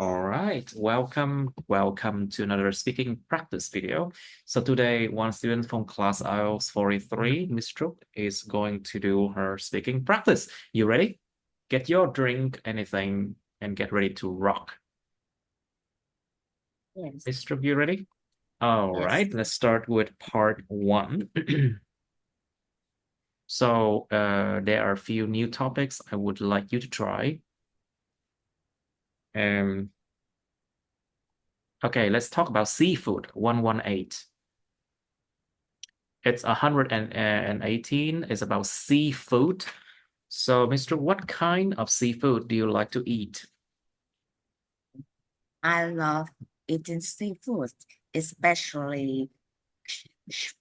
All right, welcome to another speaking practice video. So today, one student from class IELTS 43, Miss Trúc, is going to do her speaking practice. You ready? Get your drink, anything, and get ready to rock. Yes. Miss Trúc, you ready? All Yes. right, let's start with part one. So there are a few new topics I would like you to try. Um, okay, let's talk about seafood, 118. It's 118 is about seafood. So, Mr. What kind of seafood do you like to eat? I love eating seafood, especially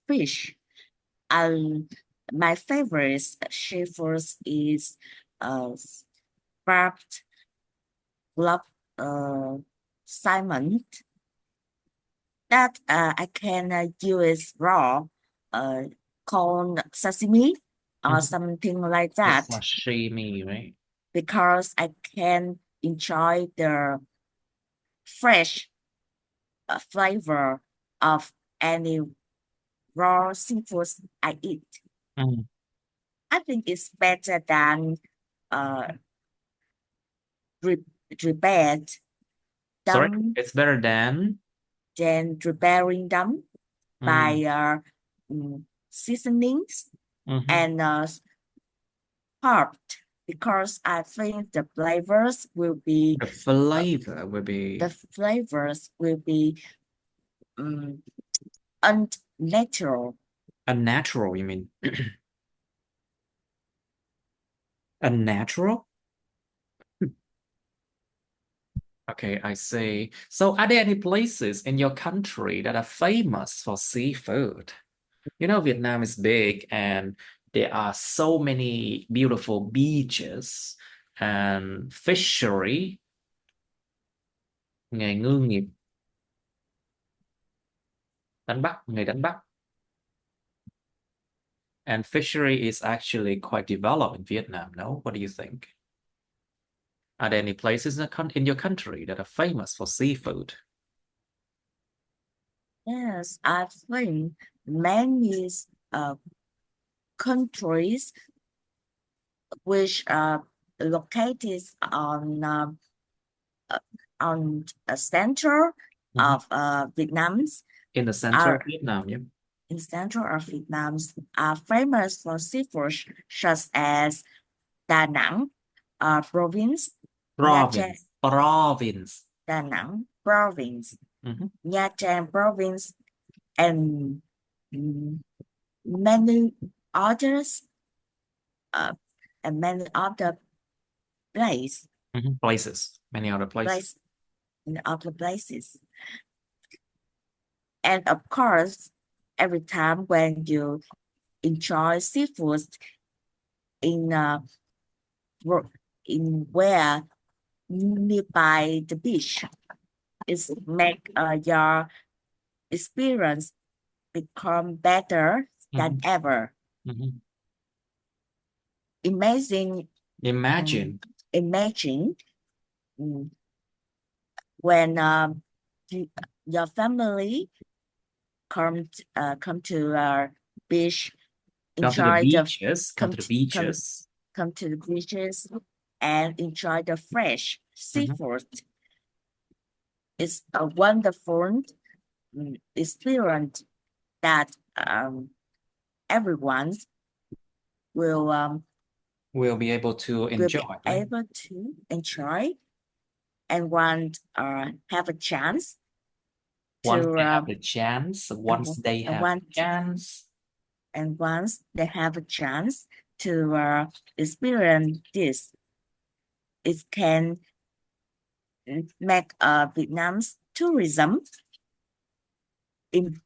fish. Um, my favorite seafood is uh wrapped club salmon that I can use raw, uh, called sashimi or Mhm. something like The that, sashimi, right? because I can enjoy the fresh flavor of any raw seafood I eat. Mm. I think it's better than uh, prepared Sorry, them it's better than. preparing them Mm. by seasonings Mhm. and herbs, because I think The uh, flavor will the be flavors will be um, unnatural. unnatural, you mean? Unnatural? Okay, I see. So, are there any places in your country that are famous for seafood? You know, Vietnam is big and there are so many beautiful beaches and fishery, nghề ngư nghiệp, đánh bắt, nghề đánh bắt. And fishery is actually quite developed in Vietnam, no? What do you think? Are there any places in your country that are famous for seafood? Yes, I think many uh, countries which are located uh, on a center Mhm. of Vietnam's In the center of are Vietnam, yeah? in center of Vietnam's are famous for seafood such as Đà Nẵng province, Nha Trang, Province. Đà Nẵng province, Mhm. Nha Trang province, and mm, many others uh, and many other place Mhm. Places, many other places. place in other places. And of course, every time when you enjoy seafood in in where nearby the beach, it's make your experience become better than Mhm. ever. Mhm. Imagine, um, Imagine. imagine um, when you, your family come to our beach, Come to the enjoy the beaches, come come to the to come beaches. come to the beaches and enjoy the fresh Mhm. seafood. It's a wonderful experience that everyone will We'll be able to will be enjoy, right? able to enjoy and want have a chance Once to they have the chance, once they and have the want chance. and once they have a chance to experience this, it can make Vietnam's tourism in,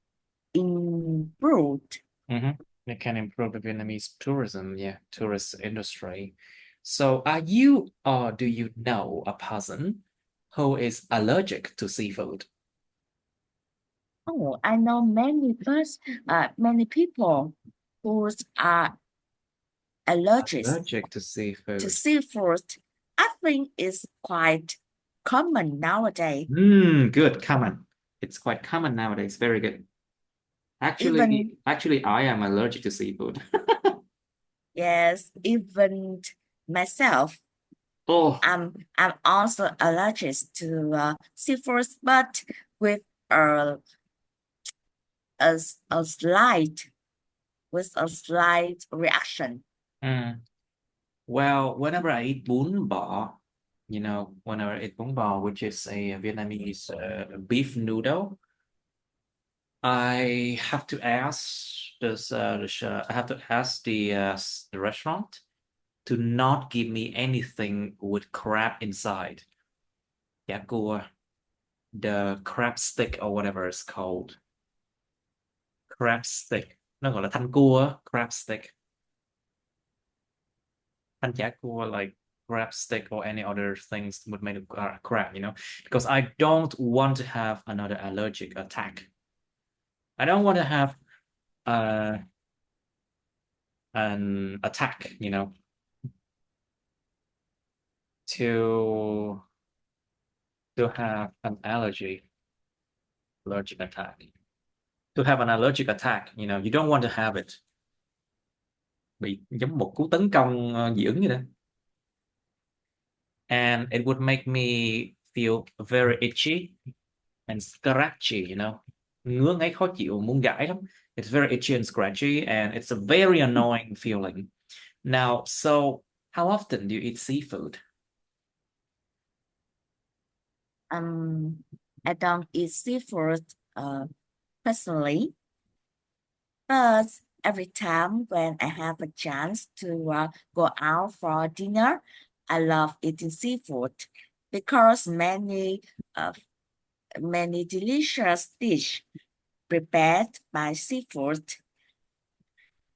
improved. Mhm. It can improve the Vietnamese tourism, yeah, tourist industry. So are you or do you know a person who is allergic to seafood? Oh, I know many people who are allergic Allergic to to seafood. seafood. I think it's quite common nowadays. Good. Common. It's quite common nowadays. Very good. Even Actually, I am allergic to seafood. yes, even myself, Oh, I'm also allergic to seafood, but with a, a, a slight a slight reaction. mm. Well, whenever I eat bún bò, whenever I eat bún bò, which is a Vietnamese beef noodle, I have to ask I have to ask the restaurant to not give me anything with crab inside. Chả cua, the crab stick or whatever it's called. Crab stick. Nó gọi là thanh cua, á, crab stick. Thanh chả cua, like crab stick or any other things would made of crab, because I don't want to have another allergic attack. I don't want to have uh, an attack, to have an allergic attack. To have an allergic attack, you don't want to have it. Bị giống một cú tấn công dị ứng vậy đó. And it would make me feel very itchy and scratchy, ngứa ngáy khó chịu, muốn gãi lắm. It's very itchy and scratchy, and it's a very annoying feeling. Now, so how often do you eat seafood? I don't eat seafood personally, but every time when I have a chance to go out for dinner, I love eating seafood because many delicious dish prepared by seafood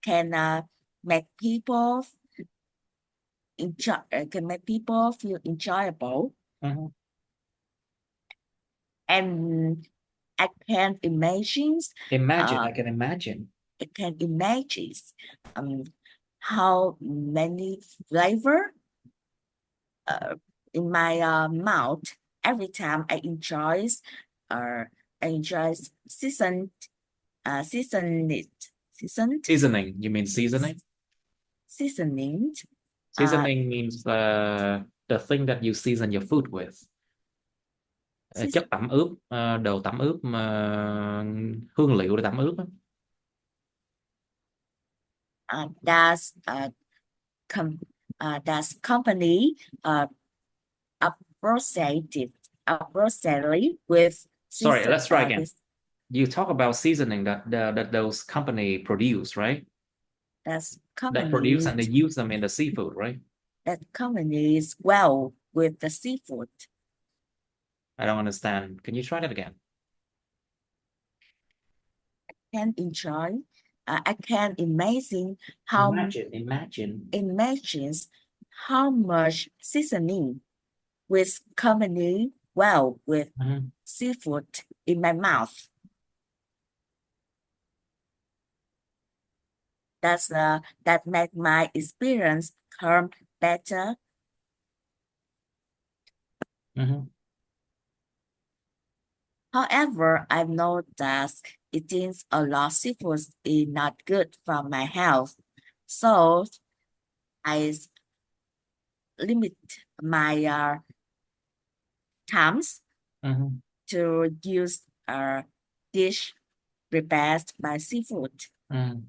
can make people can make people feel enjoyable. Mhm. And I can imagine I can imagine. I can imagine um, how many flavor in my mouth every time I enjoy seasoned seasoned Seasoning, you mean seasoning? seasoning uh, Seasoning means the thing that you season your food with. Chất seas- tẩm ướp, đồ tẩm ướp mà hương liệu để tẩm ướp á. does does company appropriate with Sorry, let's try again. with You talk about seasoning that those company produce, right? does That produce company and they use them in the seafood, right? that companies well with the seafood. I don't understand. Can you try that again? Can enjoy. I can Imagine. imagines how much seasoning with company well with Mhm. seafood in my mouth. That make my experience come better. Mhm. However, I know that eating a lot of seafood is not good for my health. So I limit my times Mhm. to use a dish prepared by seafood. Mhm.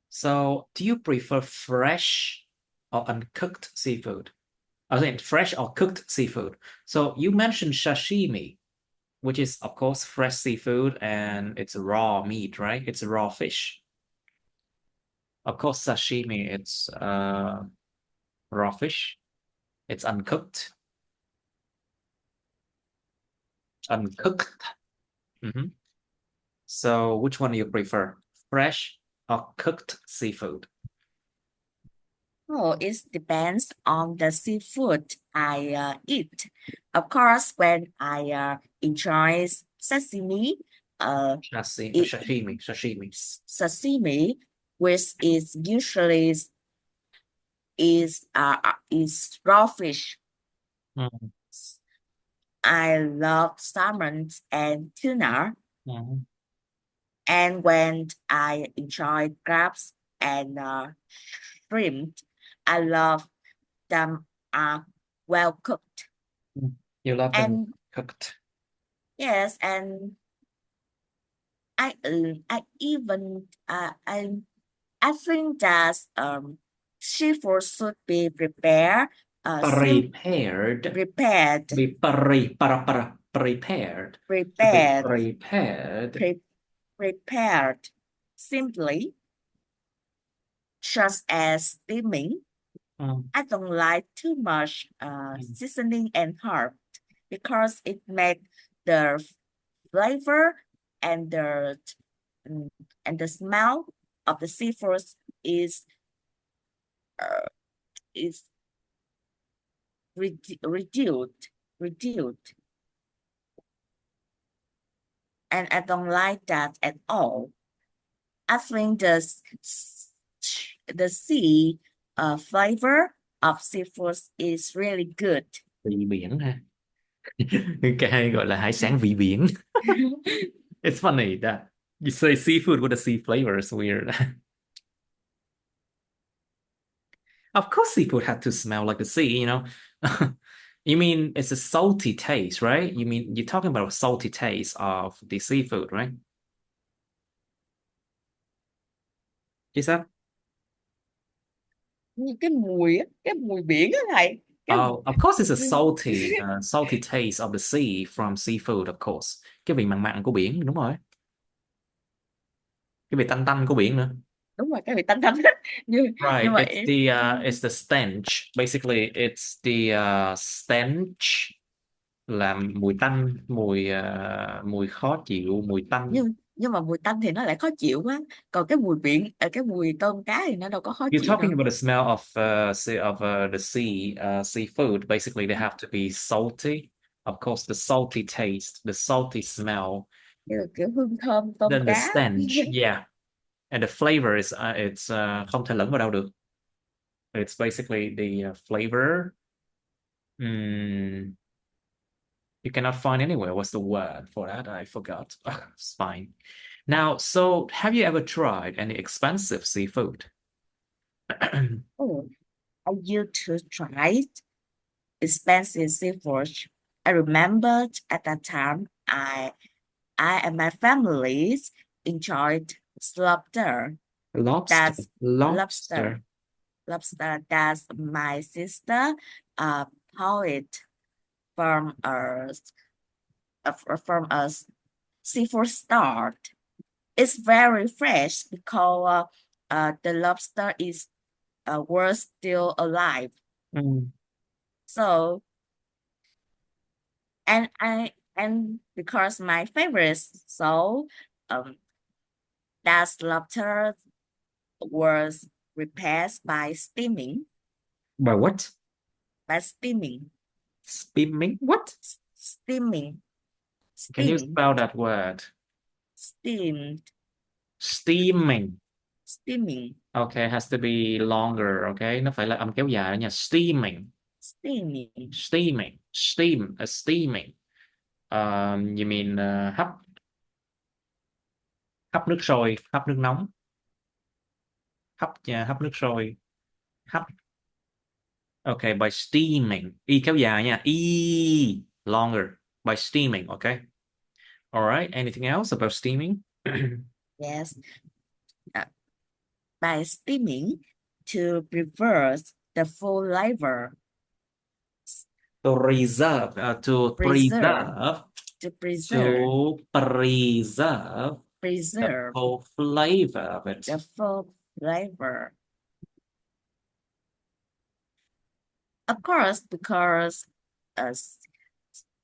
So, do you prefer fresh or uncooked seafood? I think fresh or cooked seafood. So you mentioned sashimi, which is of course fresh seafood and it's raw meat, right? It's raw fish. Of course, sashimi, it's raw fish. It's uncooked. Uncooked. Mhm. So which one do you prefer? Fresh or cooked seafood? Oh, it depends on the seafood I eat. Of course, when I enjoy sashimi, uh, it Sashimi. sashimi, which is usually is raw fish. Mm. I love salmon and tuna. Mhm. And when I enjoy crabs and shrimp, I love them well cooked. You love them And cooked. yes, and I even I think that seafood should be prepared Prepared. prepared Be prepared. Should be prepared prepared. pre- prepared simply, such as steaming. Mm, I don't like too much mm. seasoning and herb because it makes the flavor and the mm, and the smell of the seafood is uh, is reduced, and I don't like that at all. I think the sea flavor of seafood is really good. Vị biển ha. Cái hay gọi là hải sản vị biển. It's funny that you say seafood with a sea flavor. It's weird. Of course, seafood had to smell like the sea, you know. You mean it's a salty taste, right? You mean you're talking about a salty taste of the seafood, right? Chứ sao? Cái mùi biển á thầy, cái Oh, of course, it's a salty taste of the sea from seafood, of course. Cái vị mặn mặn của biển, đúng rồi. Cái vị tanh tanh của biển nữa. đúng rồi, cái vị tanh tanh nhưng Right, mà it's the stench. Basically, it's the stench là mùi tanh, mùi khó chịu, mùi tanh. nhưng mà mùi tanh thì nó lại khó chịu quá, còn cái mùi biển cái mùi tôm cá thì nó đâu có khó You're chịu talking đâu. about the smell of the sea seafood. Basically, they have to be salty. Of course, the salty taste, the salty smell, Kiểu hương thơm tôm then the cá. stench, yeah, and the flavor is it's không thể lẫn vào đâu được. It's basically the flavor. Mm, you cannot find anywhere. What's the word for that? I forgot. It's fine. Now, so have you ever tried any expensive seafood? Oh, I used to try expensive seafood. I remember at that time I and my families enjoyed lobster. Lobster, That's lobster. lobster. Lobster. That's my sister uh bought it from from a seafood store. It's very fresh because the lobster is was still alive. Mm. So and because my favorite, so um that lobster was replaced by steaming. By what? By steaming. Steaming? What? Steaming. Can you Steam. spell that word? Steamed. Steaming. Steaming. Okay, has to be longer. Okay, nó phải là âm kéo dài đó nha. Steaming. Steaming. Steaming. Steam. Steaming. You mean hấp hấp nước sôi, hấp nước nóng, hấp nước sôi, hấp. Okay, by steaming. Y kéo dài nha. Y longer by steaming. Okay. All right. Anything else about steaming? Yes. Uh, by steaming to reverse the full flavor. To reserve, Preserve. To preserve. to preserve the Preserve full flavor of it. the full flavor. Of course, because uh,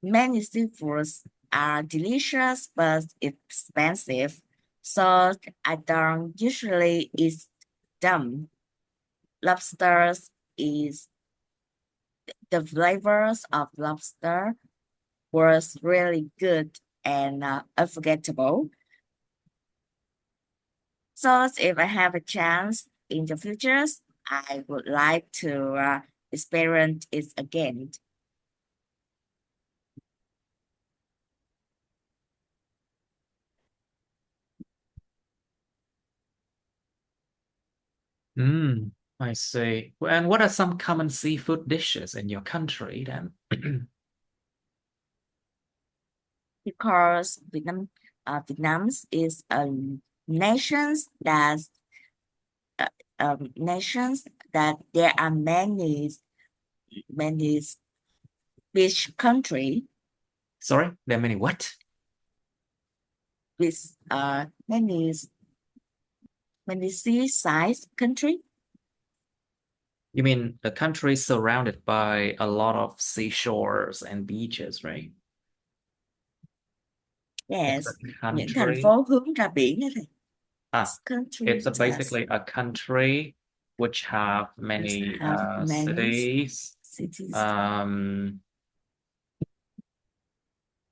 many seafoods are delicious but expensive, so I don't usually eat them. Lobsters is the flavors of lobster was really good and unforgettable. So if I have a chance in the future, I would like to experience it again. Mm, I see. And what are some common seafood dishes in your country then? Because Vietnam's is a nations that uh, nations that there are many beach country Sorry, there are many what? with many seaside country. You mean a country surrounded by a lot of seashores and beaches, right? It's a Yes, những thành country. phố hướng ra biển đó thầy. Ah, Country it's a, that basically a country which have many have many cities, cities. um,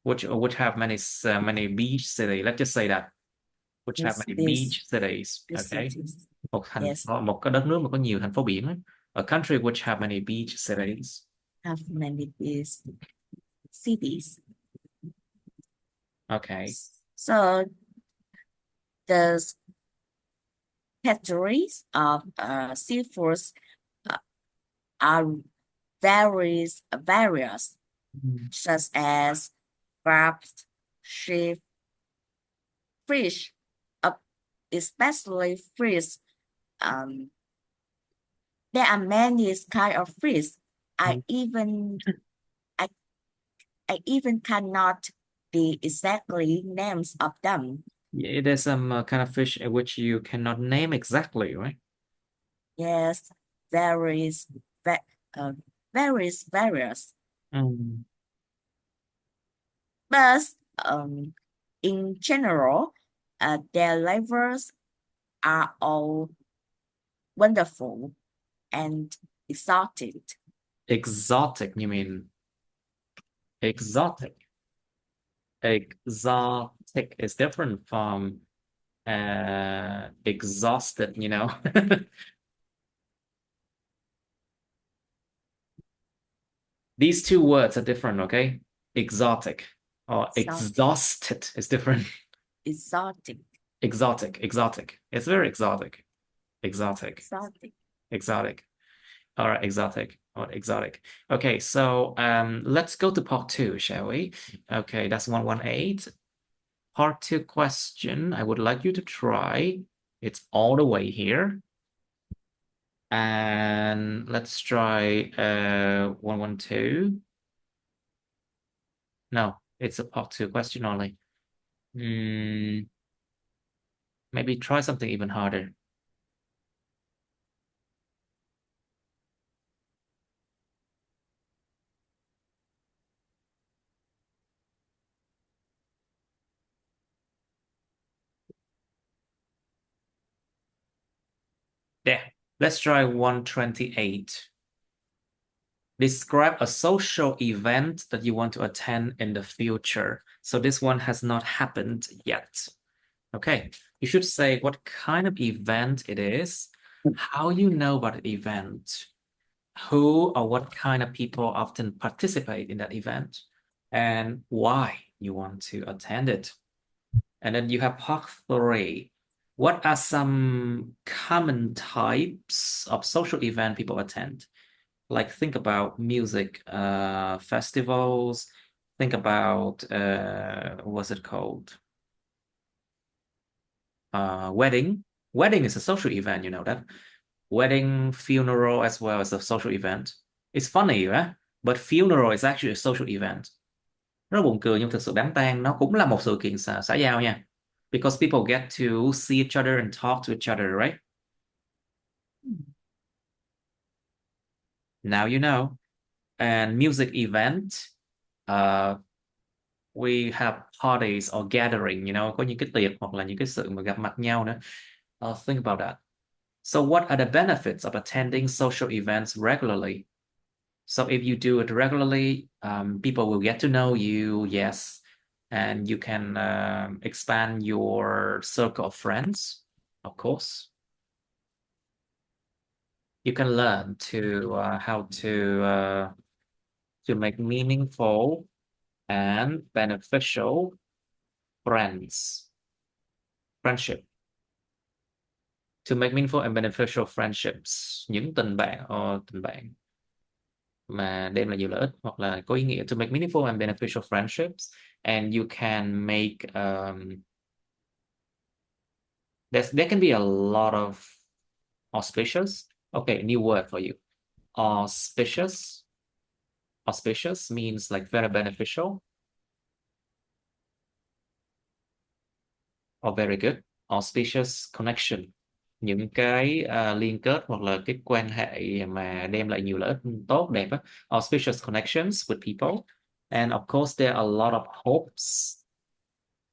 which have many beach cities. Let's just say that which have Yes, many these beach cities. these Okay, cities. Yes, một cái đất nước mà có nhiều thành phố biển ấy. A country which have many beach cities. have many these cities. Okay. So the categories of seafoods uh, are various, Mm. such as crabs, shrimp, fish, uh, especially fish. Um, there are many kind of fish. I Mm. even I, I even cannot the exactly names of them. Yeah, there's some kind of fish which you cannot name exactly, right? Yes, varies, va uh, varies, various. Mm. But in general, their flavors are all wonderful and exotic. Exotic, you mean exotic. Exotic is different from exhausted, you know. These two words are different, okay? Exotic or Exotic, exhausted is different. exotic, Exotic. It's very exotic. Exotic. exotic. Exotic. All right, exotic or exotic. Okay, so let's go to part two, shall we? Okay, that's 118. Part two question. I would like you to try. It's all the way here. And let's try 112. No, it's a part two question only. Hmm, maybe try something even harder. There. Let's try 128. Describe a social event that you want to attend in the future. So this one has not happened yet. Okay, you should say what kind of event it is, how you know about the event, who or what kind of people often participate in that event, and why you want to attend it. And then you have part three. What are some common types of social event people attend? Like think about music festivals, think about what's it called? Wedding. Wedding is a social event, you know that. Wedding, funeral as well as a social event. It's funny, right? But funeral is actually a social event. Rất là buồn cười nhưng thực sự đám tang nó cũng là một sự kiện xã giao nha. Because people get to see each other and talk to each other, right? Now you know. And music event, uh, we have parties or gathering, you know, có những cái tiệc hoặc là những cái sự mà gặp mặt nhau nữa. Think about that. So what are the benefits of attending social events regularly? So if you do it regularly, people will get to know you, yes, and you can expand your circle of friends, of course. You can learn to how to make meaningful and beneficial friendship. To make meaningful and beneficial friendships, những tình bạn mà đem lại nhiều lợi ích hoặc là có ý nghĩa. To make meaningful and beneficial friendships, and you can make there can be a lot of auspicious. Okay, new word for you. Auspicious. Auspicious means like very beneficial or very good. Auspicious connection, những cái liên kết hoặc là cái quan hệ mà đem lại nhiều lợi ích tốt đẹp á. Auspicious connections with people, and of course there are a lot of hopes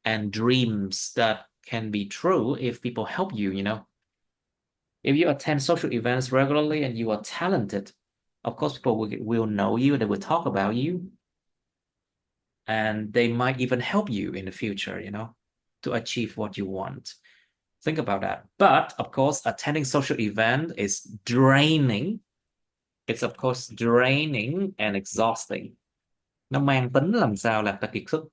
and dreams that can be true if people help you, you know. If you attend social events regularly and you are talented, of course people will know you, they will talk about you, and they might even help you in the future, you know, to achieve what you want. Think about that. But of course, attending social event is draining. It's of course draining and exhausting. Nó mang tính làm sao làm ta kiệt sức.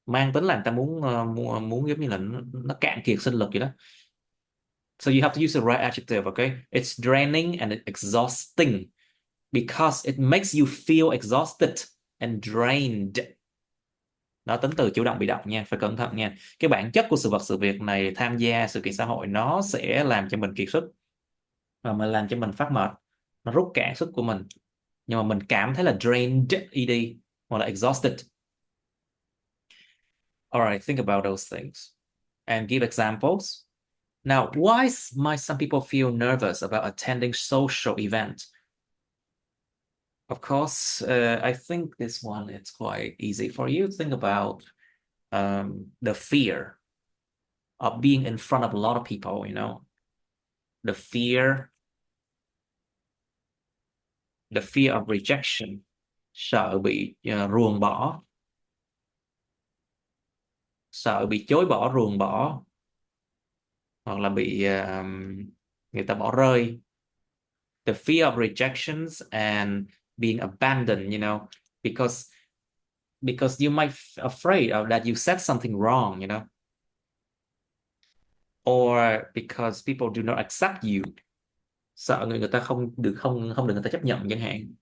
Mang tính làm ta muốn giống như là nó cạn kiệt sinh lực vậy đó. So you have to use the right adjective, okay? It's draining and exhausting because it makes you feel exhausted and drained. Nó tính từ chủ động bị động nha, phải cẩn thận nha. Cái bản chất của sự vật sự việc này, tham gia sự kiện xã hội, nó sẽ làm cho mình kiệt sức và mình làm cho mình phát mệt, nó rút cạn sức của mình, nhưng mà mình cảm thấy là drained, ed, hoặc là exhausted. Alright, think about those things and give examples. Now, why might some people feel nervous about attending social event? Of course, I think this one is quite easy for you. Think about the fear of being in front of a lot of people, you know, the fear, the fear of rejection, sợ bị ruồng bỏ, sợ bị chối bỏ, ruồng bỏ, hoặc là bị người ta bỏ rơi. The fear of rejections and being abandoned, you know, because you might afraid of that you said something wrong, you know, or because people do not accept you, sợ người ta không được người ta chấp nhận chẳng hạn,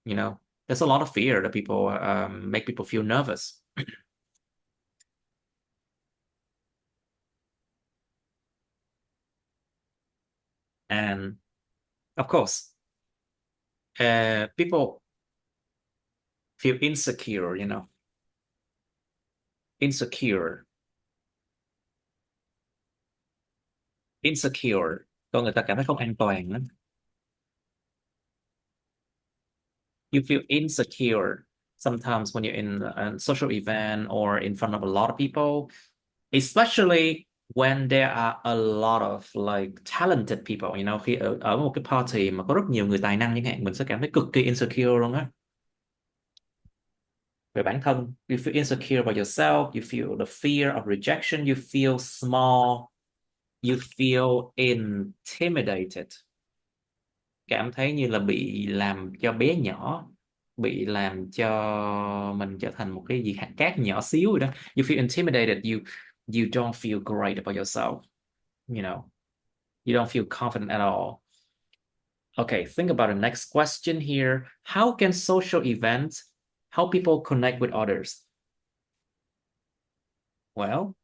you know. There's a lot of fear that people make people feel nervous. And of course, people feel insecure, you know, insecure, insecure. Con người ta cảm thấy không an toàn lắm. You feel insecure sometimes when you're in a social event or in front of a lot of people, especially when there are a lot of like talented people, you know, khi ở một cái party mà có rất nhiều người tài năng chẳng hạn, mình sẽ cảm thấy cực kỳ insecure luôn á. Về bản thân, you feel insecure about yourself, you feel the fear of rejection, you feel small, you feel intimidated, cảm thấy như là bị làm cho bé nhỏ, bị làm cho mình trở thành một cái gì hạt cát nhỏ xíu rồi đó. You feel intimidated, you don't feel great about yourself, you know, you don't feel confident at all. Okay, think about the next question here. How can social events help people connect with others? Well,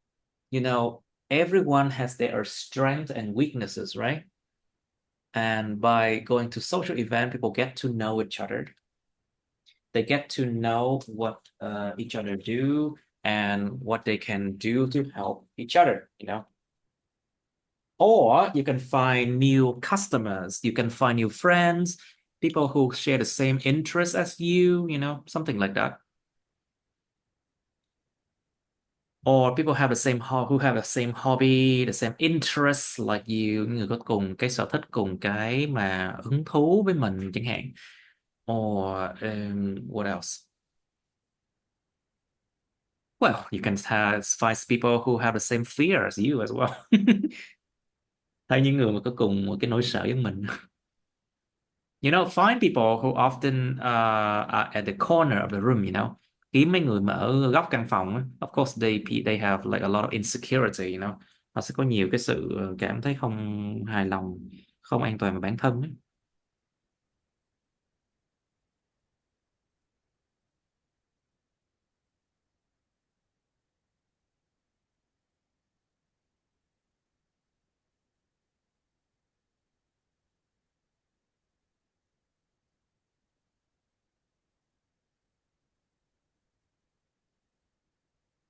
you know, everyone has their strengths and weaknesses, right? And by going to social event, people get to know each other. They get to know what each other do and what they can do to help each other, you know. Or you can find new customers, you can find new friends, people who share the same interests as you know, something like that. Or people have the same who have the same hobby, the same interests like you, người có cùng cái sở thích, cùng cái mà hứng thú với mình chẳng hạn. Or what else? Well, you can find people who have the same fear as you as well. Hay những người mà có cùng một cái nỗi sợ với mình. You know, find people who often are at the corner of the room, you know. Kiếm mấy người mà ở góc căn phòng. Of course, they have like a lot of insecurity, you know. Họ sẽ có nhiều cái sự cảm thấy không hài lòng, không an toàn về bản thân ấy.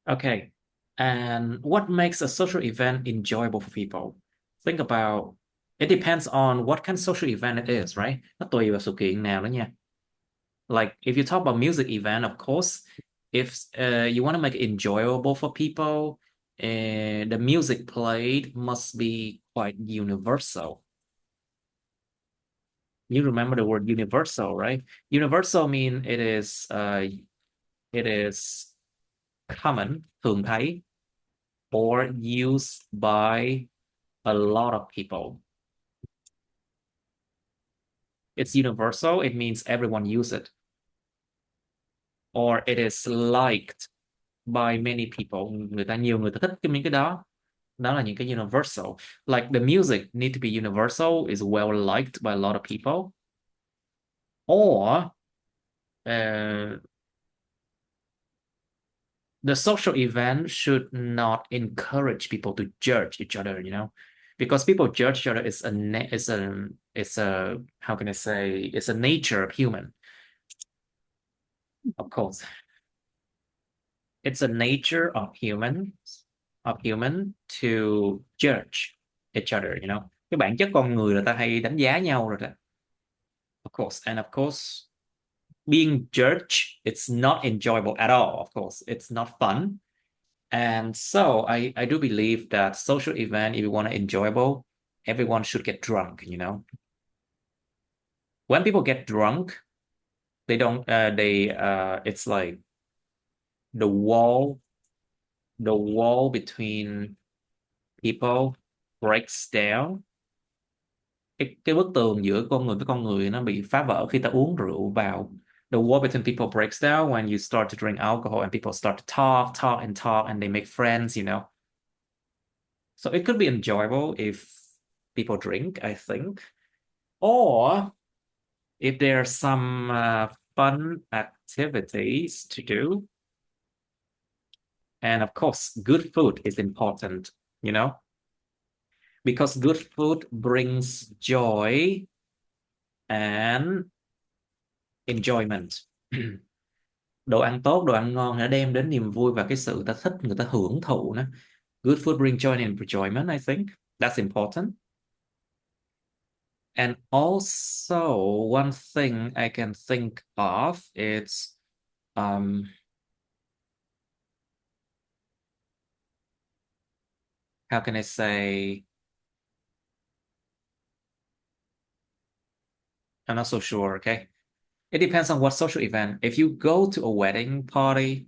Okay. And what makes a social event enjoyable for people? Think about it depends on what kind of social event it is, right? Nó tùy vào sự kiện nào đó nha. Like if you talk about music event, of course, if you want to make it enjoyable for people, the music played must be quite universal. You remember the word universal, right? Universal mean it is common, thường thấy, or used by a lot of people. It's universal, it means everyone use it. Or it is liked by many people. Nhiều người ta thích những cái đó. Đó là những cái universal. Like the music need to be universal, is well liked by a lot of people. Or uh, the social event should not encourage people to judge each other, because people judge each other is a how can I say, it's a nature of human, of course. It's a nature of human to judge each other, cái bản chất con người là ta hay đánh giá nhau rồi đó. Of course, and of course, being judged, it's not enjoyable at all. Of course, it's not fun. And so I do believe that social event, if you want to enjoyable, everyone should get drunk. When people get drunk, they don't they it's like the wall the wall between people breaks down. Cái bức tường giữa con người với con người nó bị phá vỡ khi ta uống rượu vào. The wall between people breaks down when you start to drink alcohol and people start to talk and they make friends. So it could be enjoyable if people drink, I think. Or if there are some fun activities to do. And of course, good food is important, you know, because good food brings joy and enjoyment. Đồ ăn tốt, đồ ăn ngon đã đem đến niềm vui và cái sự người ta thích, người ta hưởng thụ nó. Good food brings joy and enjoyment, I think. That's important. And also, one thing I can think of is um, how can I say? I'm not so sure, okay? It depends on what social event. If you go to a wedding party,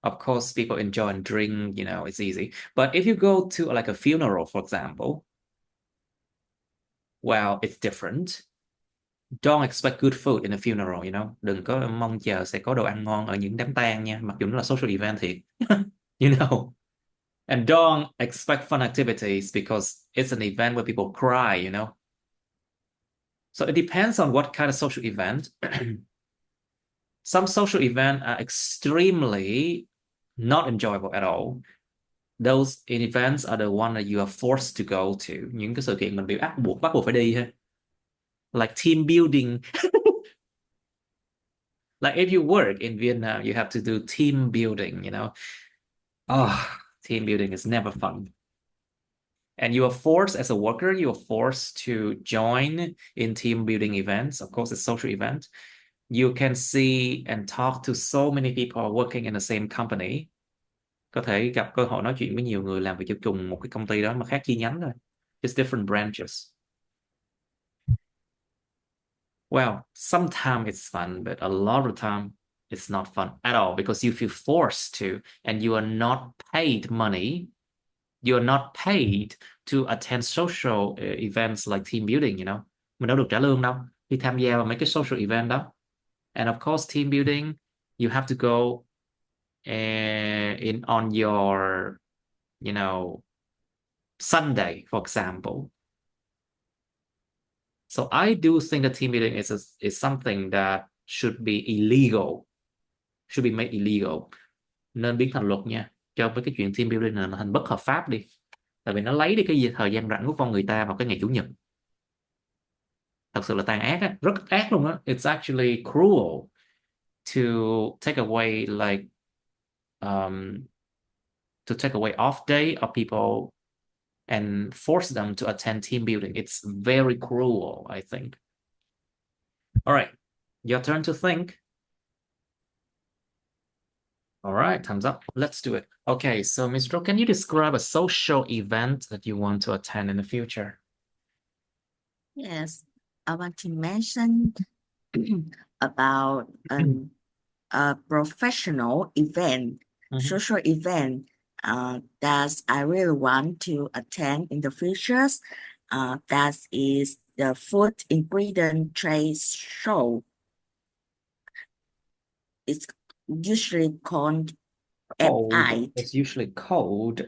of course, people enjoy and drink, it's easy. But if you go to like a funeral, for example, well, it's different. Don't expect good food in a funeral. Đừng có mong chờ sẽ có đồ ăn ngon ở những đám tang nha, mặc dù nó là social event thiệt. you know. And don't expect fun activities because it's an event where people cry. So it depends on what kind of social event. Some social events are extremely not enjoyable at all. Those events are the one that you are forced to go to. Những cái sự kiện mình bị bắt buộc phải đi ha. Like team building. Like if you work in Vietnam, you have to do team building. Oh, team building is never fun. And you are forced as a worker, you are forced to join in team building events. Of course, it's social event. You can see and talk to so many people working in the same company. Có thể gặp cơ hội nói chuyện với nhiều người làm việc cho cùng một cái công ty đó mà khác chi nhánh thôi. Just different branches. Well, sometimes it's fun, but a lot of the time it's not fun at all because you feel forced to, and you are not paid money. You're not paid to attend social events like team building. Mình đâu được trả lương đâu khi tham gia vào mấy cái social event đó. And of course, team building, you have to go in on your, you know, Sunday, for example. So I do think that team building is something that should be illegal, should be made illegal, nên biến thành luật nha. Cho với cái chuyện team building này là thành bất hợp pháp đi. Tại vì nó lấy đi cái gì thời gian rảnh của con người ta vào cái ngày chủ nhật. Thật sự là tàn ác á, rất ác luôn á. It's actually cruel to take away like to take away off day of people and force them to attend team building. It's very cruel, I think. All right, your turn to think. All right, thumbs up. Let's do it. Okay, so Ms. Dro, can you describe a social event that you want to attend in the future? Yes, I want to mention about a professional event, social event that I really want to attend in the future. That is the food ingredient trade show. It's usually called FI. It's usually cold.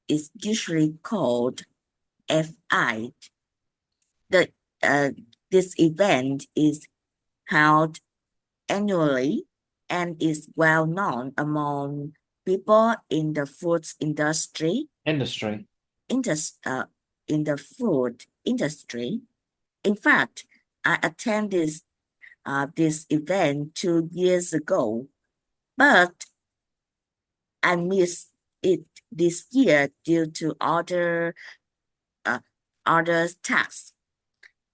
It's usually called FI. This event is held annually and is well known among people in the food industry. In the food industry. In fact, I attended this event 2 years ago, but I missed it this year due to other tasks.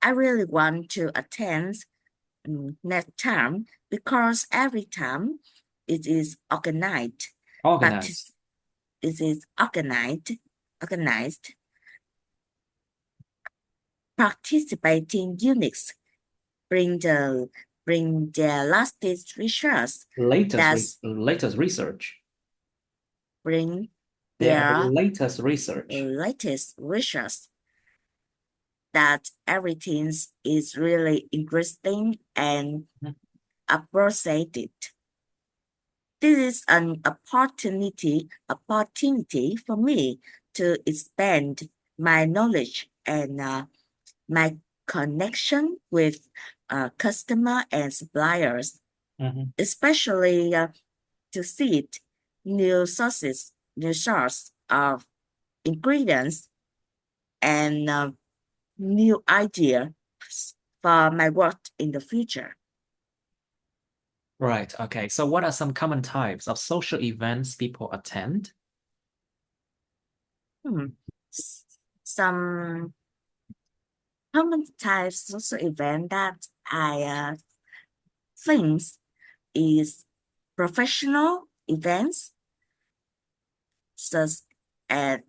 I really want to attend next time because every time it is organized. It is organized. Participating units bring their latest research. Latest research. Bring their their latest research. Latest research that everything is really interesting and appreciated. This is an opportunity for me to expand my knowledge and my connection with customer and suppliers, especially to see new sources of ingredients and new ideas for my work in the future. Right. Okay. So what are some common types of social events people attend? Some common types of social event that I think is professional events, such as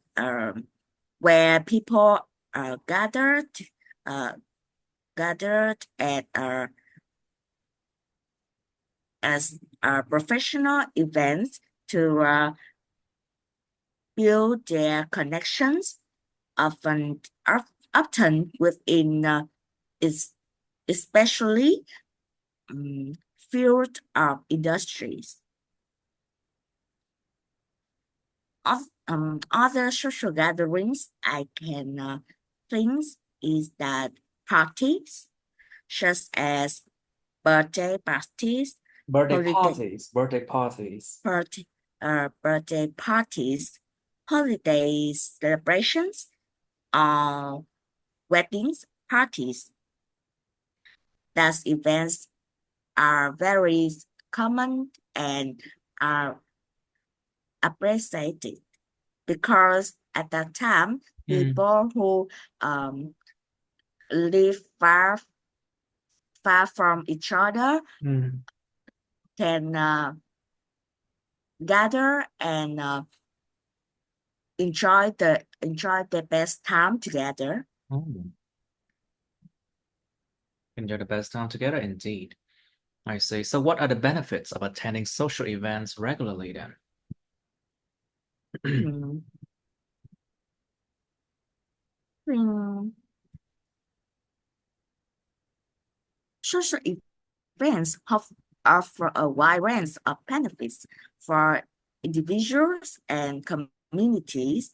where people are gathered at as professional events to build their connections, often within especially field of industries. Other social gatherings I can think is that parties, such as birthday parties, Birthday parties, holiday celebrations, weddings parties. Those events are very common and are appreciated because at that time, people who live far from each other can gather and enjoy the best time together. Enjoy the best time together, indeed. I see. So what are the benefits of attending social events regularly then? Social events offer a wide range of benefits for individuals and communities.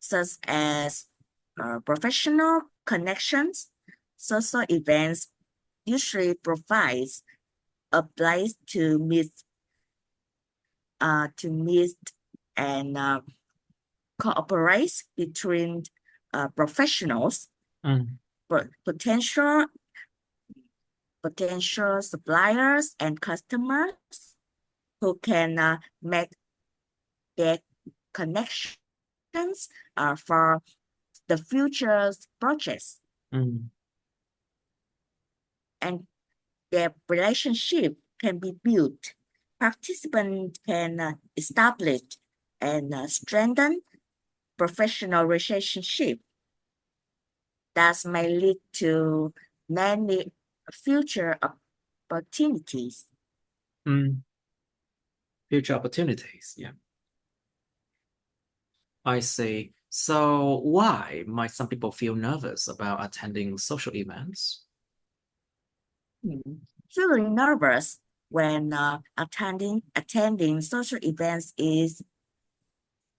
such as professional connections. Social events usually provides a place to meet and cooperate between professionals, potential suppliers and customers who can make their connections for the future projects. And their relationship can be built. Participants can establish and strengthen professional relationship that may lead to many future opportunities. Future opportunities, yeah. I see. So why might some people feel nervous about attending social events? Feeling nervous when attending social events is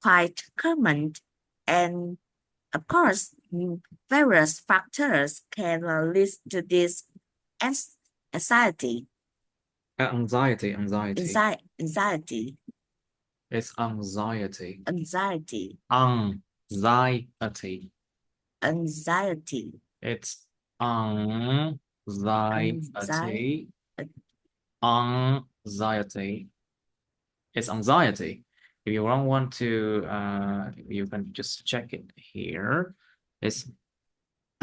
quite common, and of course, various factors can lead to this anxiety. Anxiety. Anxiety. It's anxiety. Anxiety. Anxiety. Anxiety. It's anxiety. Anxiety. It's anxiety. If you don't want to, you can just check it here. It's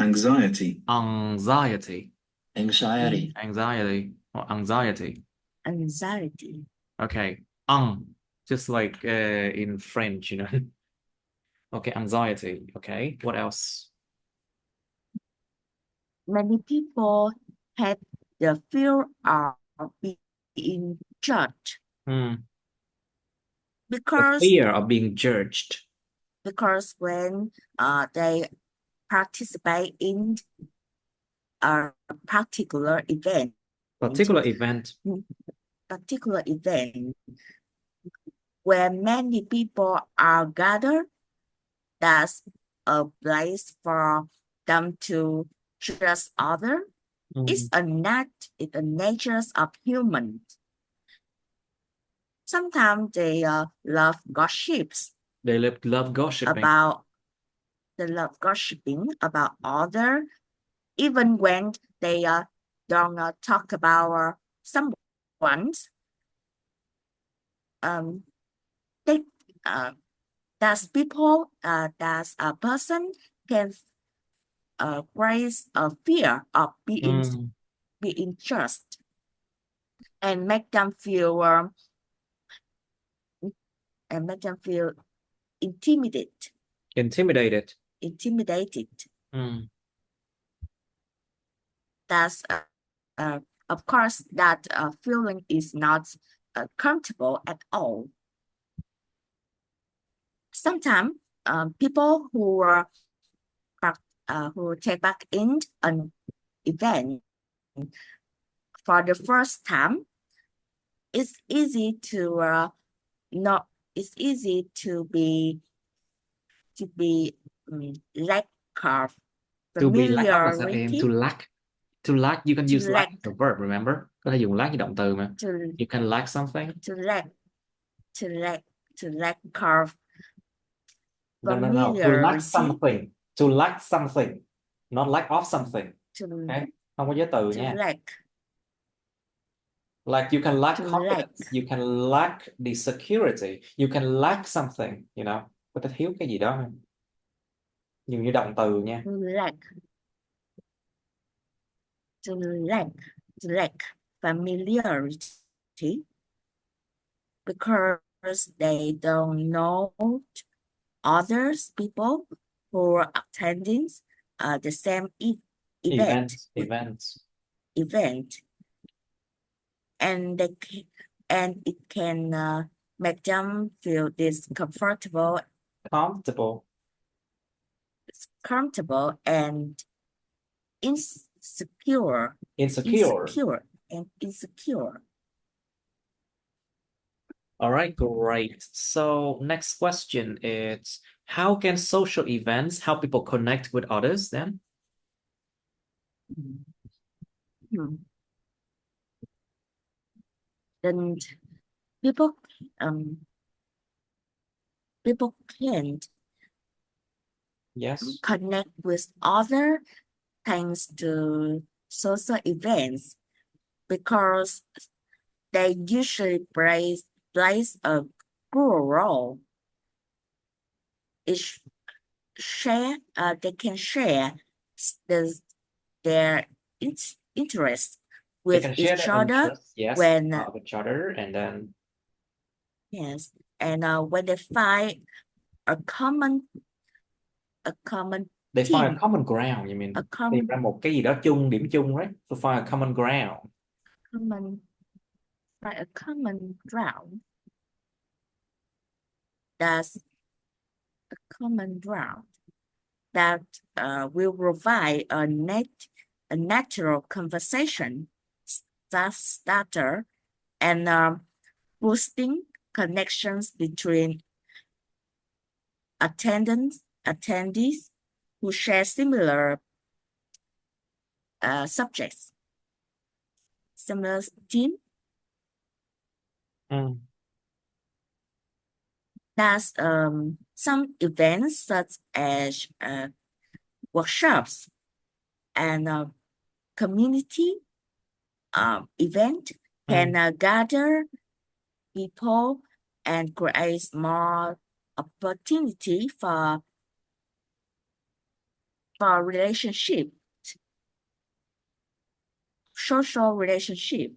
Anxiety. anxiety. Anxiety. Anxiety or anxiety. Anxiety. Okay. Just like in French, you know. Okay, anxiety. Okay, what else? Many people have the fear of being judged The because fear of being judged. when they participate in a particular event, Particular event. Where many people are gathered, that's a place for them to judge others. It's a nature of humans. Sometimes they love gossips. They love gossiping. They love gossiping about others, even when they don't talk about someone. That a person can raise a fear of being judged and make them feel intimidated. That's of course that feeling is not comfortable at all. Sometimes people who take part in an event for the first time, it's easy to lack of familiarity. To lack, you can use lack as a verb, remember? Có thể dùng lack như động từ mà. You can lack something. To lack of No. To lack something. To lack something. Not lack of something. Okay? Không có giới từ nha. Like you can lack confidence. You can lack the security. You can lack something, you know. Có thể thiếu cái gì đó. Dùng như động từ nha. To lack familiarity because they don't know others people who are attending the same event, and it can make them feel comfortable and insecure. All right, great. So next question is, How can social events help people connect with others then? Hmm. Then people people can Yes. connect with other thanks to social events because they usually plays a crucial role. Each they can share the, their interests They with can share each their other interests, yes, when with each other, and then yes, and when they find a common they find a theme, common ground, you mean a tìm common ra một cái gì đó chung, điểm chung, right? To find a common ground. common find a common ground. That's a common ground that will provide a natural conversation starter and boosting connections between attendees who share similar subjects, similar theme. That's some events such as workshops and community event can gather people and create more opportunity for relationship, social relationship.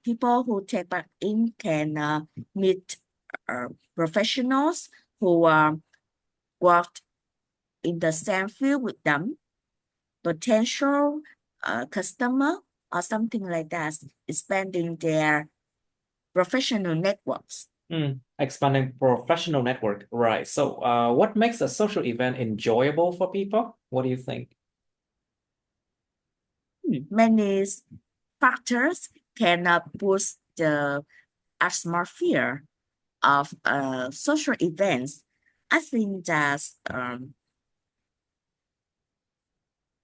People who take part in can meet professionals who worked in the same field with them, potential customer or something like that, expanding their professional networks. Expanding professional network, right? So, what makes a social event enjoyable for people? What do you think? Many factors can boost the atmosphere of social events. I think that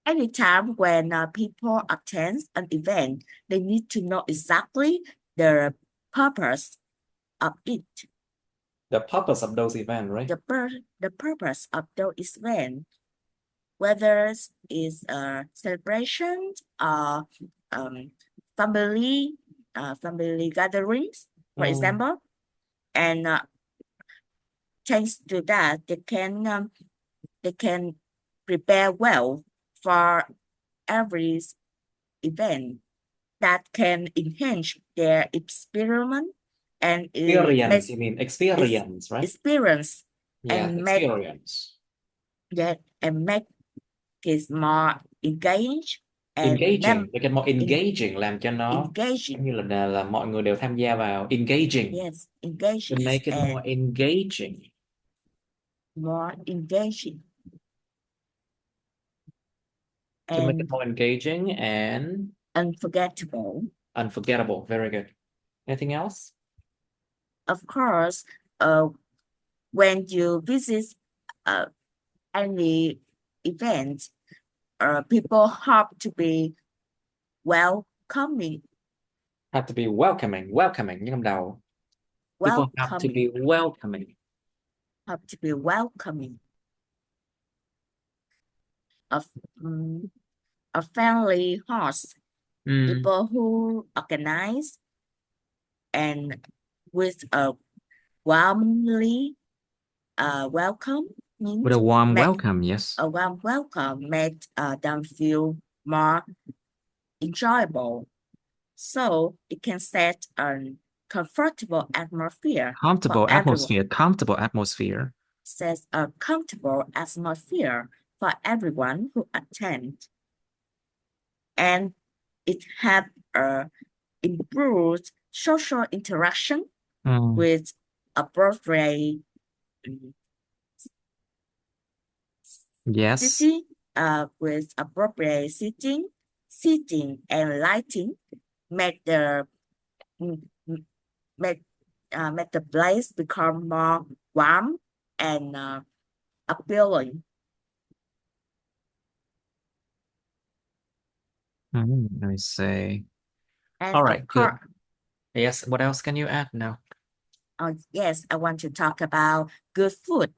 anytime when people attend an event, they need to know exactly the purpose of it. The purpose of those events, right? The purpose of those events, whether it's a celebration or family gatherings, for example, and thanks to that, they can prepare well for every event that can enhance their experiment and Experience, you mean experience, right? experience Yeah, and experience. make it more engaged and Engaging, make it more engaging, làm cho nó engaging. giống như là mọi người đều tham gia vào. Engaging. Yes, engaging. To make it more engaging. More engaging. To make it more engaging and unforgettable. Unforgettable. Very good. Anything else? Of course, when you visit any event, people have to be welcoming. Have to be welcoming. Welcoming. Nhưng cầm đầu. People have to be welcoming. Have to be welcoming. A friendly host. People who organize and with a warmly welcome means With a warm welcome, yes. A warm welcome made them feel more enjoyable. So it can set a comfortable atmosphere. Comfortable for atmosphere. everyone. Comfortable atmosphere. Sets a comfortable atmosphere for everyone who attend. And it have improved social interaction with appropriate Yes. sitting, with appropriate seating and lighting make the make the place become more warm and appealing. I see. And All of right, good. course, Yes, what else can you add now? yes, I want to talk about good food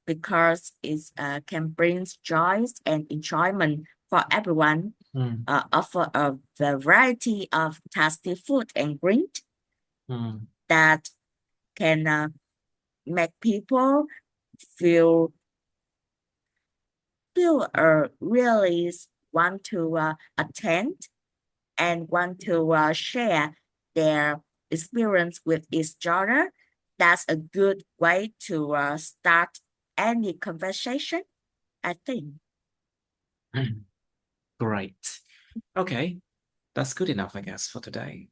because it can bring joy and enjoyment for everyone. Offer a variety of tasty food and drink that can make people feel really want to attend and want to share their experience with each other. That's a good way to start any conversation, I think. Great. Okay, that's good enough, I guess, for today.